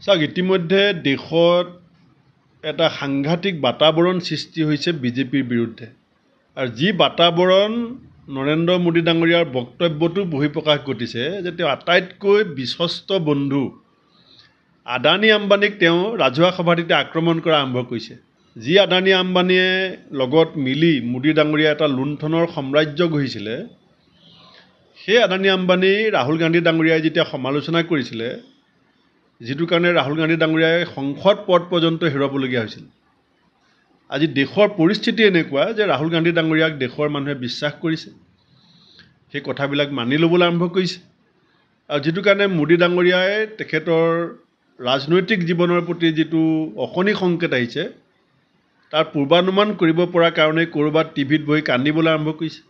চাওক ইতিমধ্যে দেশত এটা সাংঘাতিক বাতাবৰণ সৃষ্টি হৈছে বিজেপিৰ বিৰুদ্ধে আৰু যি বাতাবৰণ নৰেন্দ্ৰ মোদী ডাঙৰীয়াৰ বক্তব্যটো বহিঃপ্ৰকাশ ঘটিছে যে তেওঁ আটাইতকৈ বিশ্বস্ত বন্ধু আদানী আম্বানীক তেওঁ ৰাজহুৱা সভাটিতে আক্ৰমণ কৰা আৰম্ভ কৰিছে যি আদানী আম্বানীয়ে লগত মিলি মোদী ডাঙৰীয়া এটা লুণ্ঠনৰ সাম্ৰাজ্য গঢ়িছিলে সেই আদানী আম্বানী ৰাহুল গান্ধী ডাঙৰীয়াই যেতিয়া সমালোচনা কৰিছিলে যিটো কাৰণে ৰাহুল গান্ধী ডাঙৰীয়াই সংসদ পদ পৰ্যন্ত হেৰুৱাবলগীয়া হৈছিল আজি দেশৰ পৰিস্থিতি এনেকুৱা যে ৰাহুল গান্ধী ডাঙৰীয়াক দেশৰ মানুহে বিশ্বাস কৰিছে সেই কথাবিলাক মানি ল'বলৈ আৰম্ভ কৰিছে আৰু যিটো কাৰণে মোদী ডাঙৰীয়াই তেখেতৰ ৰাজনৈতিক জীৱনৰ প্ৰতি যিটো অশনি সংকেত আহিছে তাৰ পূৰ্বানুমান কৰিব পৰা কাৰণে ক'ৰবাত টিভিত বহি কান্দিবলৈ আৰম্ভ কৰিছে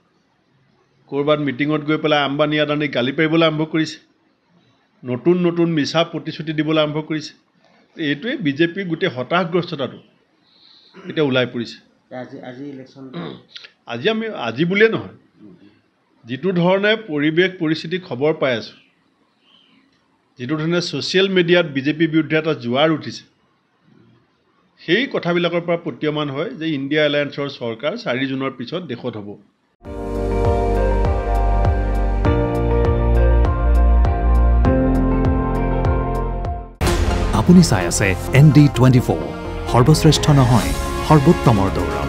ক'ৰবাত মিটিঙত গৈ পেলাই আম্বানী আদানীক গালি পাৰিবলৈ আৰম্ভ কৰিছে নতুন নতুন মিছা প্ৰতিশ্ৰুতি দিবলৈ আৰম্ভ কৰিছে এইটোৱে বিজেপিৰ গোটেই হতাশগ্ৰস্ততাটো এতিয়া ওলাই পৰিছে আজি বুলিয়ে নহয় যিটো ধৰণে পৰিৱেশ পৰিস্থিতি খবৰ পাই আছোঁ যিটো ধৰণে ছ'চিয়েল মিডিয়াত বিজেপিৰ বিৰুদ্ধে এটা জোৱাৰ উঠিছে সেই কথাবিলাকৰ পৰা প্ৰতীয়মান হয় যে ইণ্ডিয়া এলায়েন্সৰ চৰকাৰ 4 জুনৰ পিছত দেশত হ'ব আপুনি চাই আছে ND24 সৰ্বশ্ৰেষ্ঠ নহয় সৰ্বোত্তমৰ দৌৰা